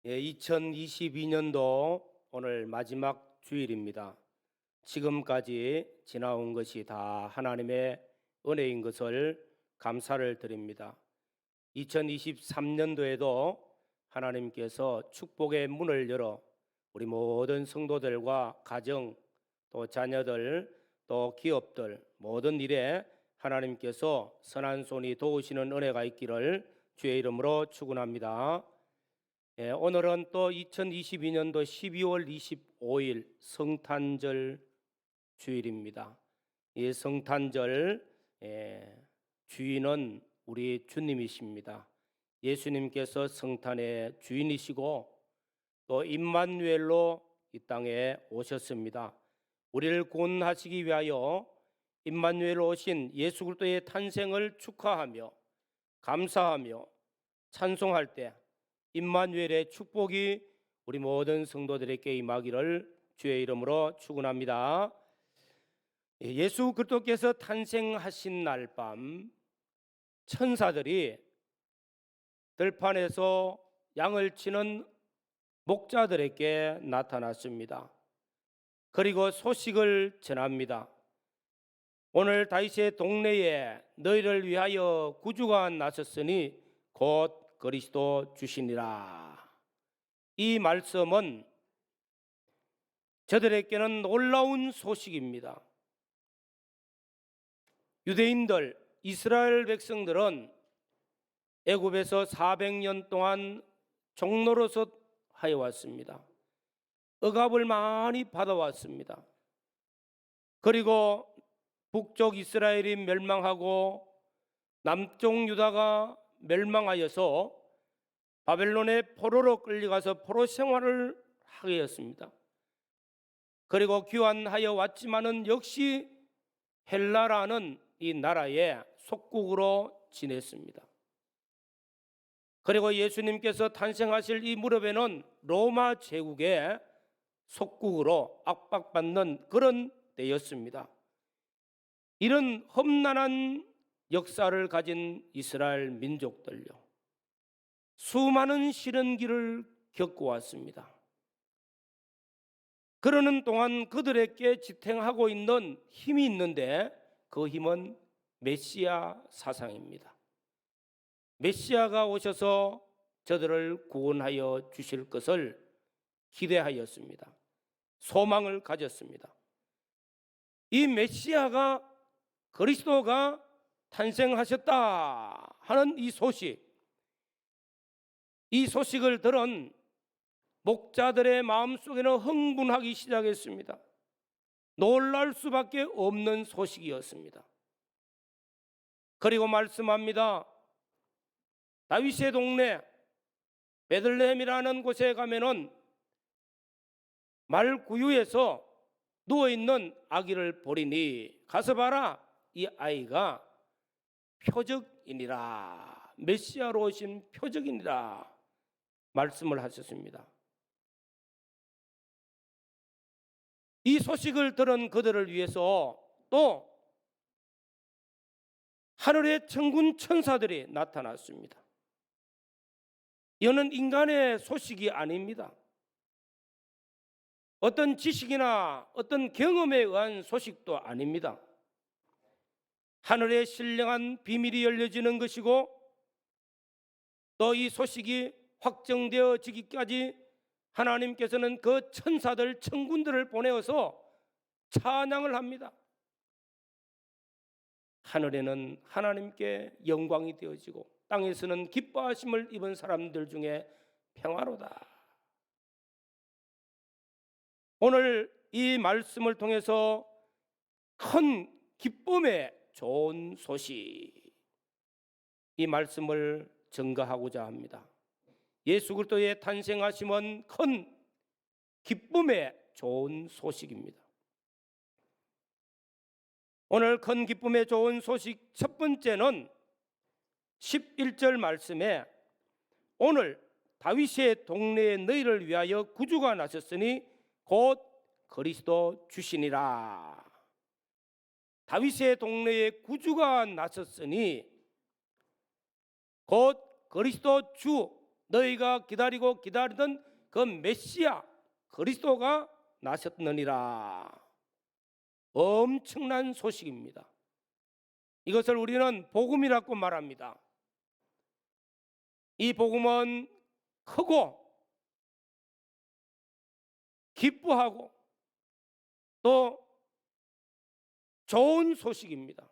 2022년도 오늘 마지막 주일입니다. 지금까지 지나온 것이 다 하나님의 은혜인 것을 감사를 드립니다. 2023년도에도 하나님께서 축복의 문을 열어 우리 모든 성도들과 가정, 또 자녀들, 또 기업들 모든 일에 하나님께서 선한 손이 도우시는 은혜가 있기를 주의 이름으로 축원합니다. 오늘은 또 2022년도 12월 25일 성탄절 주일입니다. 이 성탄절 주인은 우리 주님이십니다. 예수님께서 성탄의 주인이시고 또 임마누엘로 이 땅에 오셨습니다. 우리를 구원하시기 위하여 임마누엘로 오신 예수 그리스도의 탄생을 축하하며 감사하며 찬송할 때 임마누엘의 축복이 우리 모든 성도들에게 임하기를 주의 이름으로 축원합니다. 예수 그리스도께서 탄생하신 날 밤 천사들이 들판에서 양을 치는 목자들에게 나타났습니다. 그리고 소식을 전합니다. 오늘 다윗의 동네에 너희를 위하여 구주가 나섰으니 곧 그리스도 주시니라. 이 말씀은 저들에게는 놀라운 소식입니다. 유대인들, 이스라엘 백성들은 애굽에서 400년 동안 종노릇 하여 왔습니다. 억압을 많이 받아왔습니다. 그리고 북쪽 이스라엘이 멸망하고 남쪽 유다가 멸망하여서 바벨론의 포로로 끌려가서 포로 생활을 하게 했습니다. 그리고 귀환하여 왔지만은 역시 헬라라는 이 나라의 속국으로 지냈습니다. 그리고 예수님께서 탄생하실 이 무렵에는 로마 제국의 속국으로 압박받는 그런 때였습니다. 이런 험난한 역사를 가진 이스라엘 민족들요, 수많은 시련기를 겪어왔습니다. 그러는 동안 그들에게 지탱하고 있는 힘이 있는데 그 힘은 메시아 사상입니다. 메시아가 오셔서 저들을 구원하여 주실 것을 기대하였습니다. 소망을 가졌습니다. 이 메시아가, 그리스도가 탄생하셨다 하는 이 소식을 들은 목자들의 마음속에는 흥분하기 시작했습니다. 놀랄 수밖에 없는 소식이었습니다. 그리고 말씀합니다. 다윗의 동네 베들레헴이라는 곳에 가면은 말구유에서 누워있는 아기를 보리니 가서 봐라, 이 아이가 표적이니라, 메시아로 오신 표적이니라 말씀을 하셨습니다. 이 소식을 들은 그들을 위해서 또 하늘의 천군 천사들이 나타났습니다. 이는 인간의 소식이 아닙니다. 어떤 지식이나 어떤 경험에 의한 소식도 아닙니다. 하늘의 신령한 비밀이 열려지는 것이고 또 이 소식이 확정되어지기까지 하나님께서는 그 천사들, 천군들을 보내어서 찬양을 합니다. 하늘에는 하나님께 영광이 되어지고 땅에서는 기뻐하심을 입은 사람들 중에 평화로다. 오늘 이 말씀을 통해서 큰 기쁨의 좋은 소식, 이 말씀을 전가하고자 합니다. 예수 그리스도의 탄생하심은 큰 기쁨의 좋은 소식입니다. 오늘 큰 기쁨의 좋은 소식 첫 번째는 11절 말씀에 오늘 다윗의 동네에 너희를 위하여 구주가 나셨으니 곧 그리스도 주시니라. 다윗의 동네에 구주가 나셨으니 곧 그리스도 주, 너희가 기다리고 기다리던 그 메시아 그리스도가 나셨느니라. 엄청난 소식입니다. 이것을 우리는 복음이라고 말합니다. 이 복음은 크고 기뻐하고 또 좋은 소식입니다.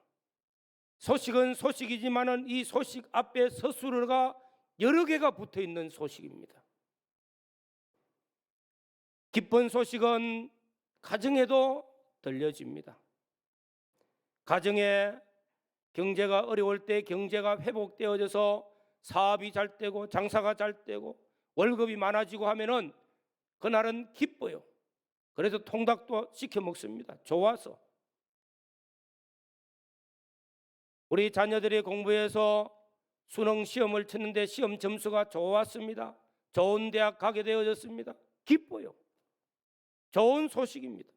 소식은 소식이지만은 이 소식 앞에 서술어가 여러 개가 붙어 있는 소식입니다. 기쁜 소식은 가정에도 들려집니다. 가정에 경제가 어려울 때 경제가 회복되어져서 사업이 잘 되고 장사가 잘 되고 월급이 많아지고 하면은 그날은 기뻐요. 그래서 통닭도 시켜 먹습니다. 좋아서. 우리 자녀들이 공부해서 수능 시험을 쳤는데 시험 점수가 좋았습니다. 좋은 대학 가게 되어졌습니다. 기뻐요. 좋은 소식입니다.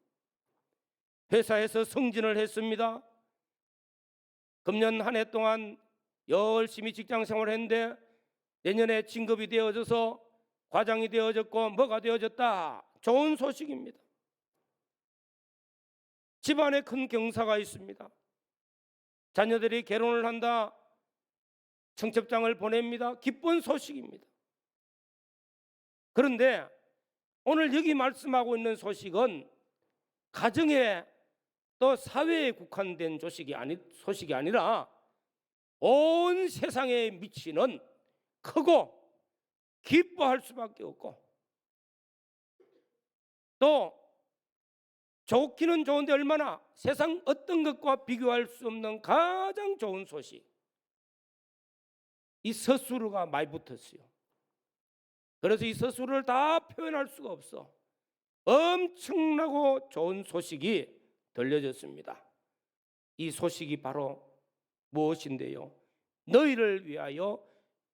회사에서 승진을 했습니다. 금년 한 해 동안 열심히 직장 생활을 했는데 내년에 진급이 되어져서 과장이 되어졌고 뭐가 되어졌다. 좋은 소식입니다. 집안에 큰 경사가 있습니다. 자녀들이 결혼을 한다. 청첩장을 보냅니다. 기쁜 소식입니다. 그런데 오늘 여기 말씀하고 있는 소식은 가정에 또 사회에 국한된 소식이 아니라 온 세상에 미치는 크고 기뻐할 수밖에 없고 또 좋기는 좋은데 얼마나 세상 어떤 것과 비교할 수 없는 가장 좋은 소식. 이 서술어가 많이 붙었어요. 그래서 이 서술어를 다 표현할 수가 없어. 엄청나고 좋은 소식이 들려졌습니다. 이 소식이 바로 무엇인데요? 너희를 위하여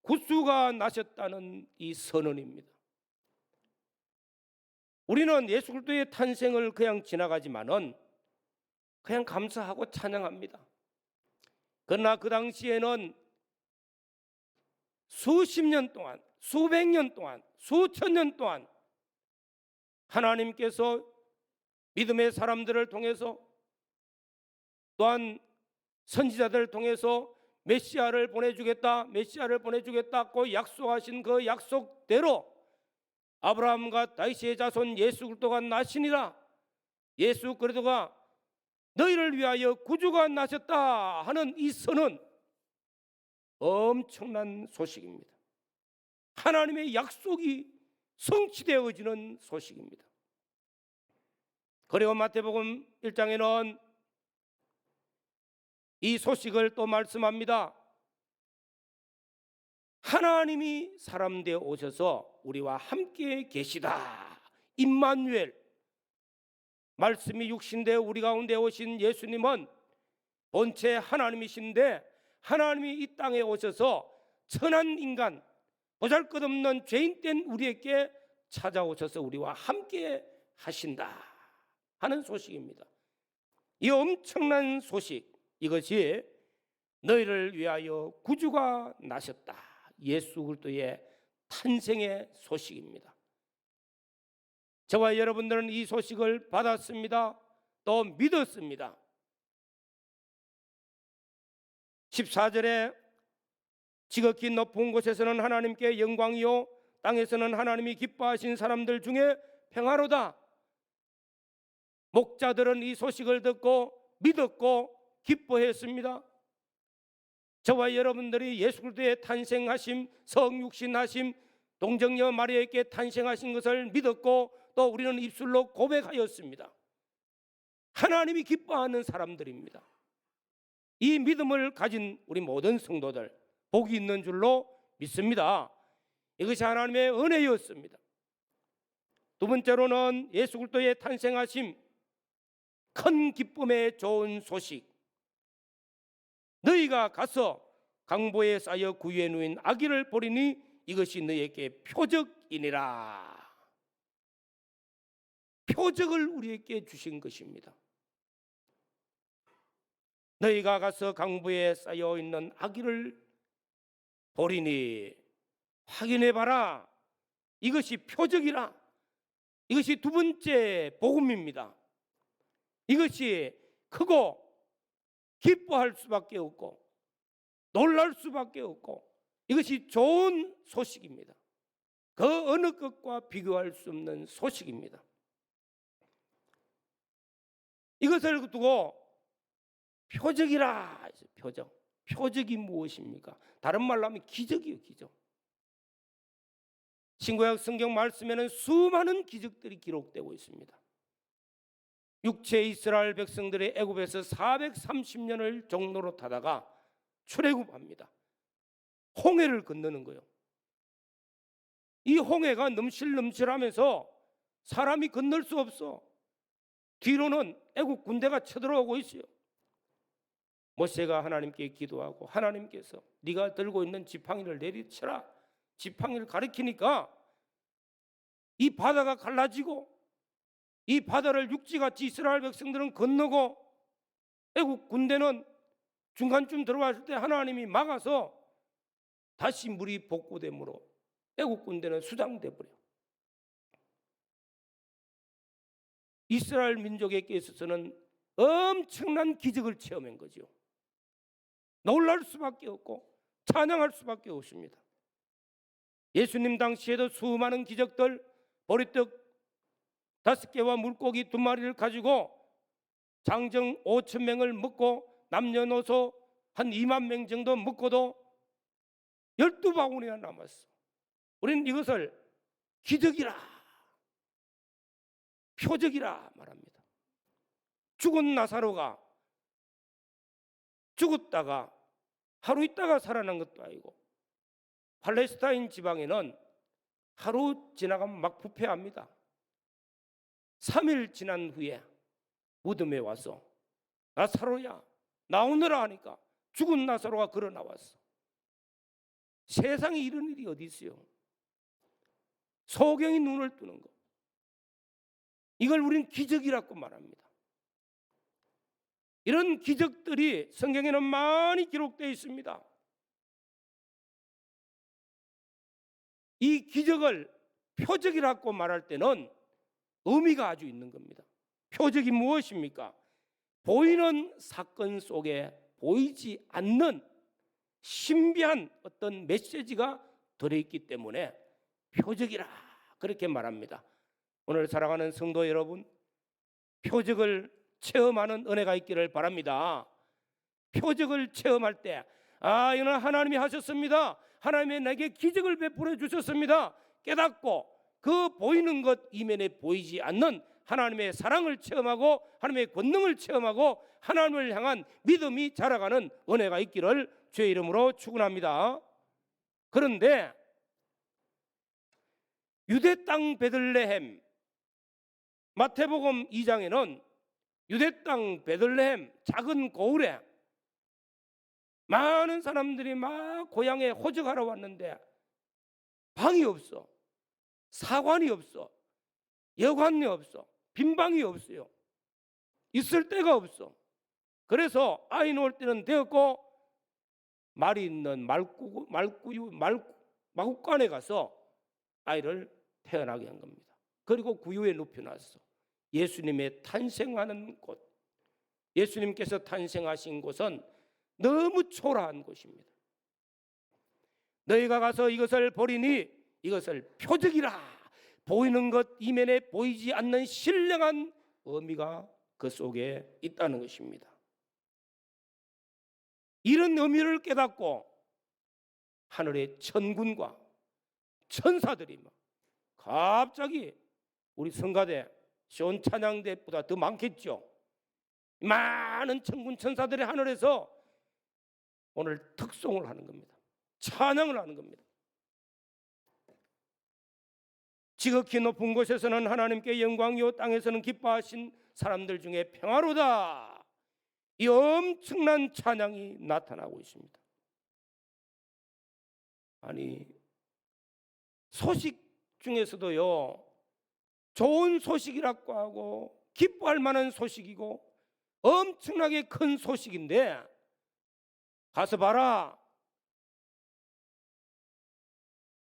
구주가 나셨다는 이 선언입니다. 우리는 예수 그리스도의 탄생을 그냥 지나가지만은 그냥 감사하고 찬양합니다. 그러나 그 당시에는 수십 년 동안, 수백 년 동안, 수천 년 동안 하나님께서 믿음의 사람들을 통해서 또한 선지자들을 통해서 메시아를 보내주겠다고 약속하신 그 약속대로 아브라함과 다윗의 자손 예수 그리스도가 나시니라. 예수 그리스도가 너희를 위하여 구주가 나셨다 하는 이 선은 엄청난 소식입니다. 하나님의 약속이 성취되어지는 소식입니다. 그리고 마태복음 1장에는 이 소식을 또 말씀합니다. 하나님이 사람 되어 오셔서 우리와 함께 계시다. 임마누엘, 말씀이 육신되어 우리 가운데 오신 예수님은 본체 하나님이신데 하나님이 이 땅에 오셔서 천한 인간, 보잘것없는 죄인된 우리에게 찾아오셔서 우리와 함께 하신다 하는 소식입니다. 이 엄청난 소식, 이것이 너희를 위하여 구주가 나셨다. 예수 그리스도의 탄생의 소식입니다. 저와 여러분들은 이 소식을 받았습니다. 또 믿었습니다. 14절에 지극히 높은 곳에서는 하나님께 영광이요 땅에서는 하나님이 기뻐하신 사람들 중에 평화로다. 목자들은 이 소식을 듣고 믿었고 기뻐했습니다. 저와 여러분들이 예수 그리스도의 탄생하심, 성육신하심, 동정녀 마리아에게 탄생하신 것을 믿었고 또 우리는 입술로 고백하였습니다. 하나님이 기뻐하는 사람들입니다. 이 믿음을 가진 우리 모든 성도들 복이 있는 줄로 믿습니다. 이것이 하나님의 은혜였습니다. 두 번째로는 예수 그리스도의 탄생하심, 큰 기쁨의 좋은 소식. 너희가 가서 강보에 쌓여 구유에 누인 아기를 보리니 이것이 너희에게 표적이니라. 표적을 우리에게 주신 것입니다. 너희가 가서 강보에 쌓여 있는 아기를 보리니 확인해봐라. 이것이 표적이라. 이것이 두 번째 복음입니다. 이것이 크고 기뻐할 수밖에 없고 놀랄 수밖에 없고 이것이 좋은 소식입니다. 그 어느 것과 비교할 수 없는 소식입니다. 이것을 두고 표적이라. 표적. 표적이 무엇입니까? 다른 말로 하면 기적이요, 기적. 신구약 성경 말씀에는 수많은 기적들이 기록되고 있습니다. 육체 이스라엘 백성들의 애굽에서 430년을 종로로 타다가 출애굽합니다. 홍해를 건너는 거예요. 이 홍해가 넘실넘실하면서 사람이 건널 수 없어. 뒤로는 애국 군대가 쳐들어오고 있어요. 모세가 하나님께 기도하고 하나님께서 네가 들고 있는 지팡이를 내리쳐라. 지팡이를 가리키니까 이 바다가 갈라지고 이 바다를 육지같이 이스라엘 백성들은 건너고 애국 군대는 중간쯤 들어왔을 때 하나님이 막아서 다시 물이 복구되므로 애국 군대는 수장돼 버려. 이스라엘 민족에게 있어서는 엄청난 기적을 체험한 거죠. 놀랄 수밖에 없고 찬양할 수밖에 없습니다. 예수님 당시에도 수많은 기적들, 보리떡 5개와 물고기 2마리를 가지고 장정 5,000명을 먹고 남녀노소 한 2만 명 정도 먹고도 12바구니가 남았어. 우리는 이것을 기적이라, 표적이라 말합니다. 죽은 나사로가 죽었다가 하루 있다가 살아난 것도 아니고 팔레스타인 지방에는 하루 지나가면 막 부패합니다. 3일 지난 후에 무덤에 와서 나사로야 나오너라 하니까 죽은 나사로가 걸어 나왔어. 세상에 이런 일이 어디 있어요? 소경이 눈을 뜨는 거. 이걸 우리는 기적이라고 말합니다. 이런 기적들이 성경에는 많이 기록되어 있습니다. 이 기적을 표적이라고 말할 때는 의미가 아주 있는 겁니다. 표적이 무엇입니까? 보이는 사건 속에 보이지 않는 신비한 어떤 메시지가 들어있기 때문에 표적이라 그렇게 말합니다. 오늘 사랑하는 성도 여러분, 표적을 체험하는 은혜가 있기를 바랍니다. 표적을 체험할 때 이는 하나님이 하셨습니다. 하나님이 내게 기적을 베풀어 주셨습니다. 깨닫고 그 보이는 것 이면에 보이지 않는 하나님의 사랑을 체험하고 하나님의 권능을 체험하고 하나님을 향한 믿음이 자라가는 은혜가 있기를 주의 이름으로 축원합니다. 그런데 유대 땅 베들레헴, 마태복음 2장에는 유대 땅 베들레헴 작은 고을에 많은 사람들이 막 고향에 호적하러 왔는데 방이 없어, 사관이 없어, 여관이 없어, 빈 방이 없어요. 있을 데가 없어. 그래서 아이 놓을 때는 되었고 말이 있는 마국간에 가서 아이를 태어나게 한 겁니다. 그리고 구유에 눕혀놨어. 예수님의 탄생하는 곳, 예수님께서 탄생하신 곳은 너무 초라한 곳입니다. 너희가 가서 이것을 보리니 이것을 표적이라. 보이는 것 이면에 보이지 않는 신령한 의미가 그 속에 있다는 것입니다. 이런 의미를 깨닫고 하늘의 천군과 천사들이 막 갑자기 우리 성가대 시온 찬양대보다 더 많겠죠. 많은 천군 천사들이 하늘에서 오늘 특송을 하는 겁니다. 찬양을 하는 겁니다. 지극히 높은 곳에서는 하나님께 영광이요 땅에서는 기뻐하신 사람들 중에 평화로다. 이 엄청난 찬양이 나타나고 있습니다. 아니, 소식 중에서도요, 좋은 소식이라고 하고 기뻐할 만한 소식이고 엄청나게 큰 소식인데 가서 봐라,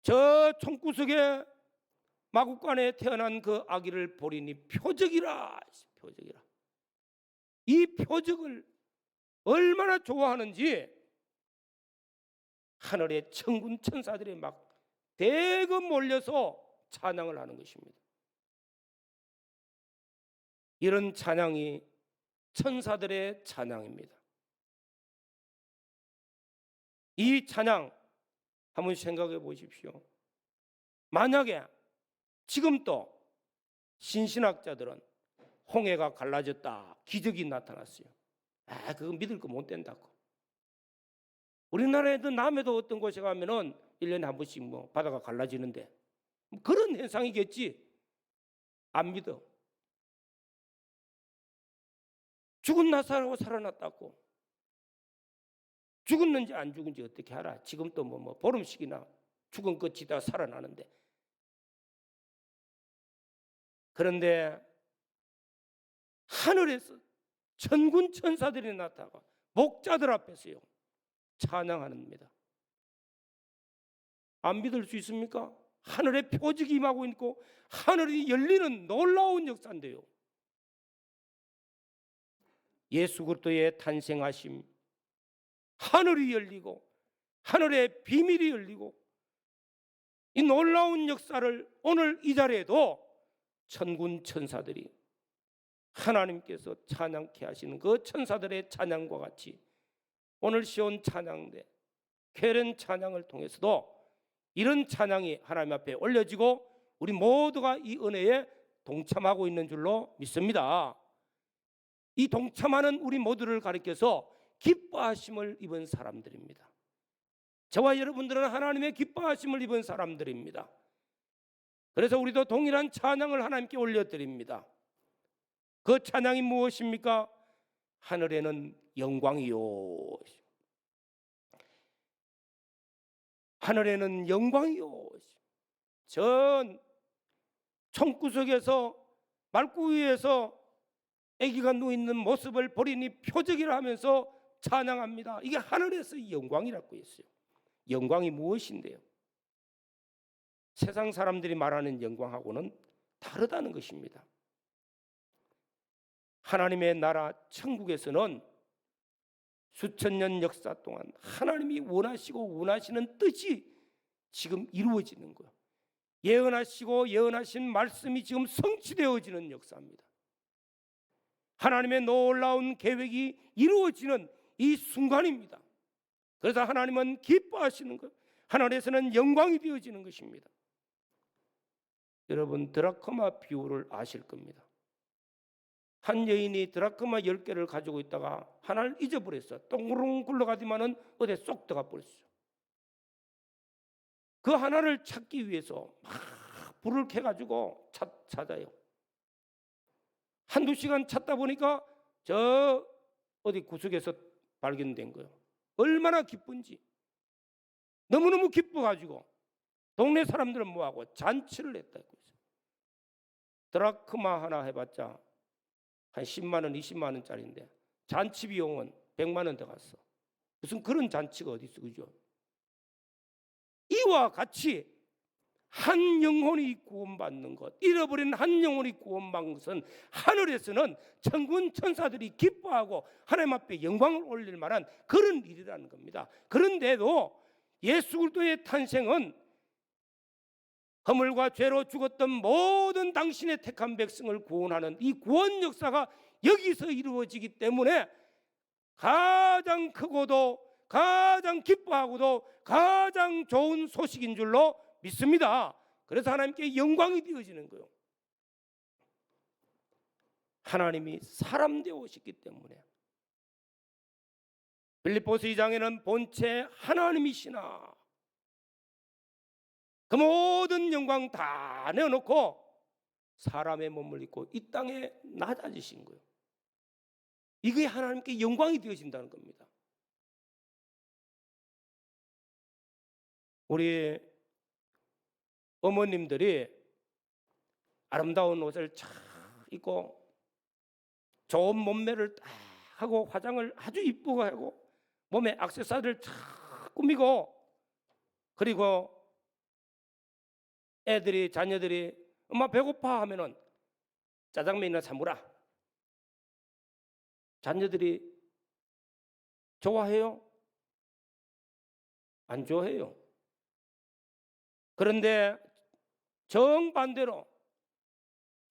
저 총구석에 마구간에 태어난 그 아기를 보리니 표적이라. 표적이라. 이 표적을 얼마나 좋아하는지 하늘의 천군 천사들이 막 대거 몰려서 찬양을 하는 것입니다. 이런 찬양이 천사들의 찬양입니다. 이 찬양 한번 생각해 보십시오. 만약에 지금 또 신신학자들은 홍해가 갈라졌다, 기적이 나타났어요. 그거 믿을 거 못 된다고. 우리나라에도 남해도 어떤 곳에 가면은 1년에 한 번씩 뭐 바다가 갈라지는데 그런 현상이겠지. 안 믿어. 죽은 나사로 살아났다고. 죽었는지 안 죽은지 어떻게 알아? 지금 또 뭐 보름씩이나 죽은 끝이다 살아나는데. 그런데 하늘에서 천군 천사들이 나타나고 목자들 앞에서요 찬양합니다. 안 믿을 수 있습니까? 하늘의 표적이 임하고 있고 하늘이 열리는 놀라운 역사인데요. 예수 그리스도의 탄생하심, 하늘이 열리고 하늘의 비밀이 열리고 이 놀라운 역사를 오늘 이 자리에도 천군 천사들이 하나님께서 찬양케 하시는 그 천사들의 찬양과 같이 오늘 시온 찬양대 쾌련 찬양을 통해서도 이런 찬양이 하나님 앞에 올려지고 우리 모두가 이 은혜에 동참하고 있는 줄로 믿습니다. 이 동참하는 우리 모두를 가리켜서 기뻐하심을 입은 사람들입니다. 저와 여러분들은 하나님의 기뻐하심을 입은 사람들입니다. 그래서 우리도 동일한 찬양을 하나님께 올려드립니다. 그 찬양이 무엇입니까? 하늘에는 영광이요, 하늘에는 영광이요. 전 총구석에서 말구 위에서 아기가 누워있는 모습을 보리니 표적이라 하면서 찬양합니다. 이게 하늘에서 영광이라고 했어요. 영광이 무엇인데요? 세상 사람들이 말하는 영광하고는 다르다는 것입니다. 하나님의 나라 천국에서는 수천 년 역사 동안 하나님이 원하시고 원하시는 뜻이 지금 이루어지는 거예요. 예언하시고 예언하신 말씀이 지금 성취되어지는 역사입니다. 하나님의 놀라운 계획이 이루어지는 이 순간입니다. 그래서 하나님은 기뻐하시는 것, 하늘에서는 영광이 되어지는 것입니다. 여러분 드라크마 비유를 아실 겁니다. 한 여인이 드라크마 10개를 가지고 있다가 하나를 잊어버렸어. 똥구렁 굴러가지만은 어디에 쏙 들어가 버렸어요. 그 하나를 찾기 위해서 막 불을 켜가지고 찾아요. 한두 시간 찾다 보니까 저 어디 구석에서 발견된 거예요. 얼마나 기쁜지. 너무너무 기뻐가지고 동네 사람들은 뭐하고 잔치를 했다고 했어요. 드라크마 하나 해봤자 한 10만 원, 20만 원짜리인데 잔치 비용은 100만 원 더 갔어. 무슨 그런 잔치가 어디 있어, 그죠? 이와 같이 한 영혼이 구원받는 것, 잃어버린 한 영혼이 구원받는 것은 하늘에서는 천군 천사들이 기뻐하고 하나님 앞에 영광을 올릴 만한 그런 일이라는 겁니다. 그런데도 예수 그리스도의 탄생은 허물과 죄로 죽었던 모든 당신의 택한 백성을 구원하는 이 구원 역사가 여기서 이루어지기 때문에 가장 크고도 가장 기뻐하고도 가장 좋은 소식인 줄로 믿습니다. 그래서 하나님께 영광이 되어지는 거예요. 하나님이 사람 되어 오셨기 때문에. 빌립보서 2장에는 본체 하나님이시나 그 모든 영광 다 내어놓고 사람의 몸을 입고 이 땅에 낮아지신 거예요. 이게 하나님께 영광이 되어진다는 겁니다. 우리 어머님들이 아름다운 옷을 쫙 입고 좋은 몸매를 딱 하고 화장을 아주 이쁘게 하고 몸에 액세서리를 쫙 꾸미고 그리고 애들이 자녀들이 엄마 배고파 하면은 짜장면이나 사무라. 자녀들이 좋아해요? 안 좋아해요. 그런데 정반대로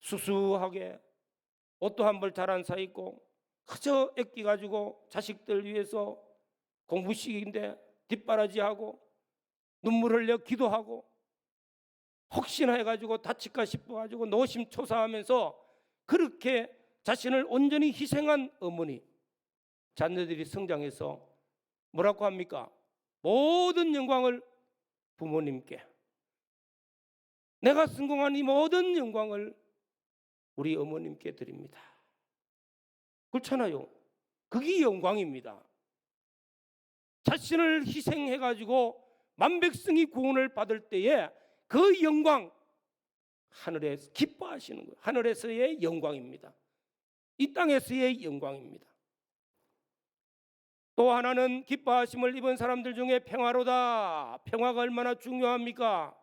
수수하게 옷도 한 벌 잘 안 사 입고 그저 애끼 가지고 자식들 위해서 공부시키는데 뒷바라지하고 눈물 흘려 기도하고 혹시나 해가지고 다칠까 싶어가지고 노심초사하면서 그렇게 자신을 온전히 희생한 어머니, 자녀들이 성장해서 뭐라고 합니까? 모든 영광을 부모님께, 내가 성공한 이 모든 영광을 우리 어머님께 드립니다. 그렇잖아요. 그게 영광입니다. 자신을 희생해가지고 만백성이 구원을 받을 때에 그 영광, 하늘에서 기뻐하시는 거예요. 하늘에서의 영광입니다. 이 땅에서의 영광입니다. 또 하나는 기뻐하심을 입은 사람들 중에 평화로다. 평화가 얼마나 중요합니까?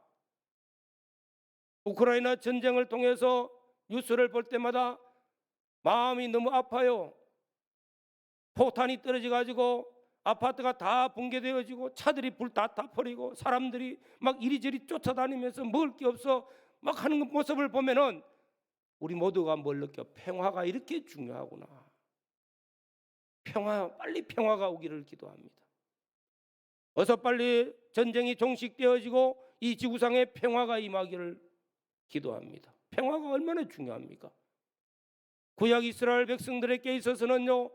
우크라이나 전쟁을 통해서 뉴스를 볼 때마다 마음이 너무 아파요. 포탄이 떨어져 가지고 아파트가 다 붕괴되어지고 차들이 불 다 타버리고 사람들이 막 이리저리 쫓아다니면서 먹을 게 없어 막 하는 모습을 보면은 우리 모두가 뭘 느껴? 평화가 이렇게 중요하구나. 평화, 빨리 평화가 오기를 기도합니다. 어서 빨리 전쟁이 종식되어지고 이 지구상에 평화가 임하기를 기도합니다. 평화가 얼마나 중요합니까? 구약 이스라엘 백성들에게 있어서는요,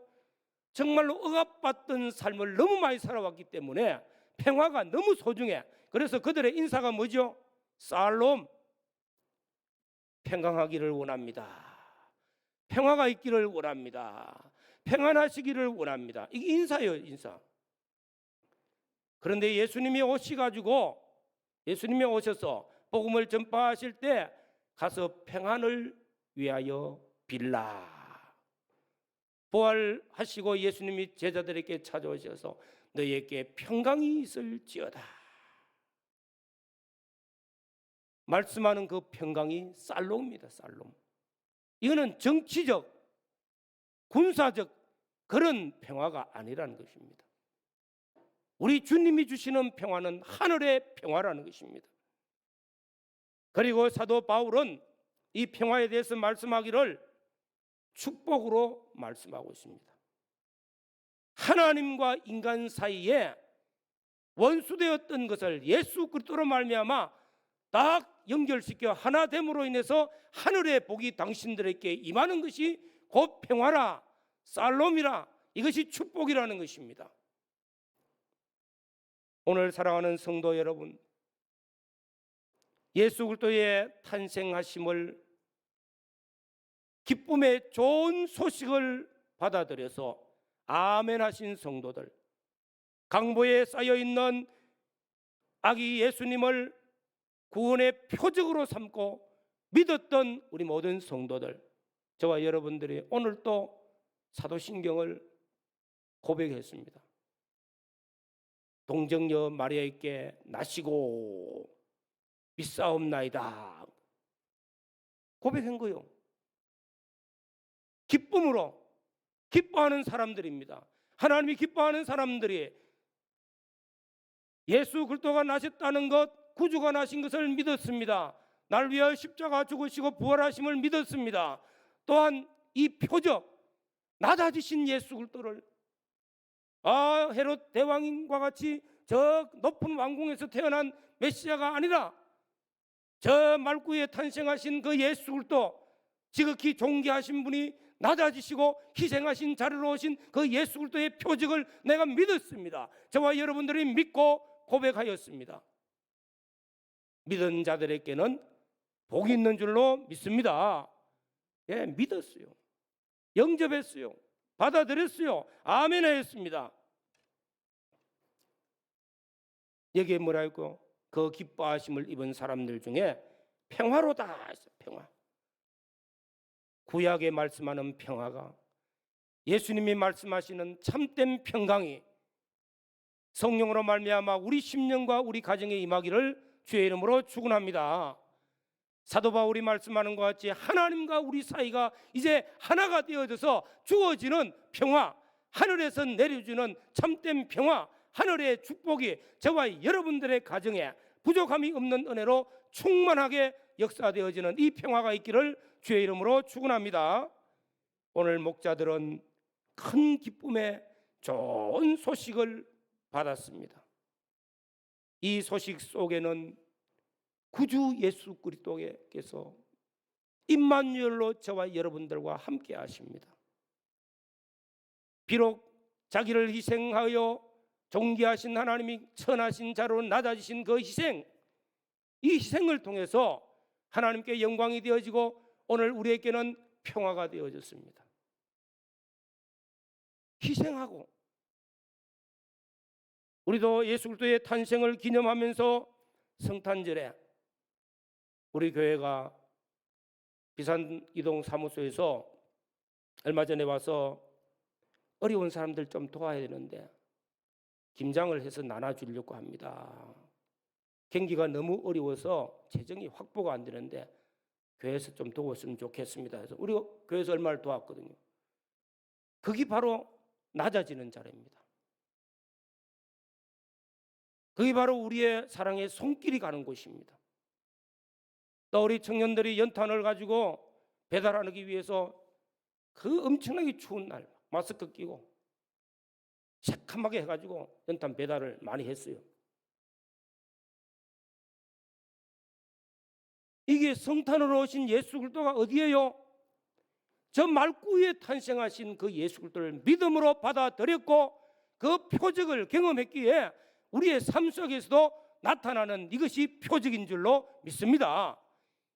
정말로 억압받던 삶을 너무 많이 살아왔기 때문에 평화가 너무 소중해. 그래서 그들의 인사가 뭐죠? 살롬. 평강하기를 원합니다. 평화가 있기를 원합니다. 평안하시기를 원합니다. 이게 인사예요, 인사. 그런데 예수님이 오셔서 복음을 전파하실 때 가서 평안을 위하여 빌라. 부활하시고 예수님이 제자들에게 찾아오셔서 너희에게 평강이 있을지어다. 말씀하는 그 평강이 살롬입니다. 살롬. 이거는 정치적, 군사적 그런 평화가 아니라는 것입니다. 우리 주님이 주시는 평화는 하늘의 평화라는 것입니다. 그리고 사도 바울은 이 평화에 대해서 말씀하기를 축복으로 말씀하고 있습니다. 하나님과 인간 사이에 원수되었던 것을 예수 그리스도로 말미암아 딱 연결시켜 하나됨으로 인해서 하늘의 복이 당신들에게 임하는 것이 곧 평화라, 살롬이라, 이것이 축복이라는 것입니다. 오늘 사랑하는 성도 여러분, 예수 그리스도의 탄생하심을 기쁨의 좋은 소식을 받아들여서 아멘 하신 성도들, 강보에 쌓여있는 아기 예수님을 구원의 표적으로 삼고 믿었던 우리 모든 성도들, 저와 여러분들이 오늘 또 사도신경을 고백했습니다. 동정녀 마리아에게 나시고 믿사옵나이다 고백한 거요. 기쁨으로 기뻐하는 사람들입니다. 하나님이 기뻐하는 사람들이 예수 그리스도가 나셨다는 것, 구주가 나신 것을 믿었습니다. 날 위하여 십자가 죽으시고 부활하심을 믿었습니다. 또한 이 표적, 낮아지신 예수 그리스도를 헤롯 대왕과 같이 저 높은 왕궁에서 태어난 메시아가 아니라 저 말구에 탄생하신 그 예수 그리스도, 지극히 존귀하신 분이 낮아지시고 희생하신 자리로 오신 그 예수 그리스도의 표적을 내가 믿었습니다. 저와 여러분들이 믿고 고백하였습니다. 믿은 자들에게는 복이 있는 줄로 믿습니다. 예, 믿었어요. 영접했어요. 받아들였어요. 아멘 하였습니다. 여기에 뭐라 했고, 그 기뻐하심을 입은 사람들 중에 평화로다 했어요. 평화. 구약에 말씀하는 평화가 예수님이 말씀하시는 참된 평강이 성령으로 말미암아 우리 심령과 우리 가정에 임하기를 주의 이름으로 축원합니다. 사도 바울이 말씀하는 것 같이 하나님과 우리 사이가 이제 하나가 되어져서 주어지는 평화, 하늘에서 내려주는 참된 평화, 하늘의 축복이 저와 여러분들의 가정에 부족함이 없는 은혜로 충만하게 역사되어지는 이 평화가 있기를 주의 이름으로 축원합니다. 오늘 목자들은 큰 기쁨의 좋은 소식을 받았습니다. 이 소식 속에는 구주 예수 그리스도께서 임마누엘로 저와 여러분들과 함께 하십니다. 비록 자기를 희생하여 존귀하신 하나님이 천하신 자로 낮아지신 그 희생, 이 희생을 통해서 하나님께 영광이 되어지고 오늘 우리에게는 평화가 되어졌습니다. 희생하고 우리도 예수 그리스도의 탄생을 기념하면서 성탄절에 우리 교회가 비산이동 사무소에서 얼마 전에 와서 어려운 사람들 좀 도와야 되는데 김장을 해서 나눠주려고 합니다. 경기가 너무 어려워서 재정이 확보가 안 되는데 교회에서 좀 도왔으면 좋겠습니다. 그래서 우리 교회에서 얼마를 도왔거든요. 그게 바로 낮아지는 자리입니다. 그게 바로 우리의 사랑의 손길이 가는 곳입니다. 또 우리 청년들이 연탄을 가지고 배달하기 위해서 그 엄청나게 추운 날 마스크 끼고 새카맣게 해가지고 연탄 배달을 많이 했어요. 이게 성탄으로 오신 예수 그리스도가 어디예요? 저 말구에 탄생하신 그 예수 그리스도를 믿음으로 받아들였고 그 표적을 경험했기에 우리의 삶 속에서도 나타나는 이것이 표적인 줄로 믿습니다.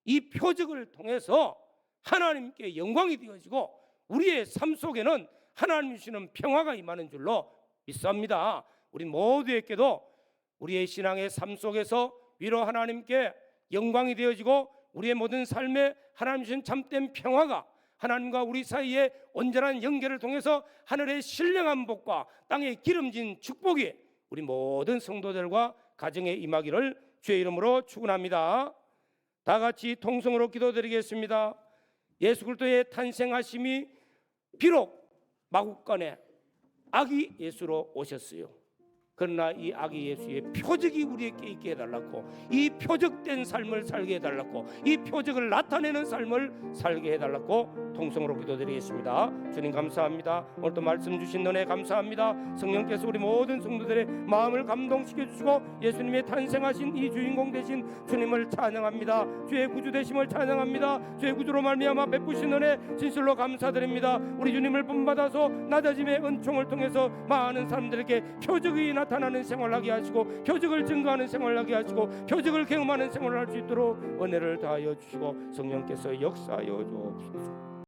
이 표적을 통해서 하나님께 영광이 되어지고 우리의 삶 속에는 하나님 주시는 평화가 임하는 줄로 믿습니다. 우리 모두에게도 우리의 신앙의 삶 속에서 위로 하나님께 영광이 되어지고 우리의 모든 삶에 하나님 주신 참된 평화가 하나님과 우리 사이의 온전한 연결을 통해서 하늘의 신령한 복과 땅의 기름진 축복이 우리 모든 성도들과 가정에 임하기를 주의 이름으로 축원합니다. 다 같이 통성으로 기도드리겠습니다. 예수 그리스도의 탄생하심이 비록 마국간에 아기 예수로 오셨어요. 그러나 이 아기 예수의 표적이 우리에게 있게 해달라고, 이 표적된 삶을 살게 해달라고, 이 표적을 나타내는 삶을 살게 해달라고 통성으로 기도드리겠습니다. 주님 감사합니다. 오늘도 말씀 주신 은혜 감사합니다. 성령께서 우리 모든 성도들의 마음을 감동시켜 주시고 예수님의 탄생하신 이 주인공 되신 주님을 찬양합니다. 주의 구주 되심을 찬양합니다. 주의 구주로 말미암아 베푸신 은혜 진실로 감사드립니다. 우리 주님을 본받아서 낮아짐의 은총을 통해서 많은 사람들에게 표적이 나타나는 생활하게 하시고 표적을 증거하는 생활하게 하시고 표적을 경험하는 생활을 할 수 있도록 은혜를 다하여 주시고 성령께서 역사하여 주옵소서.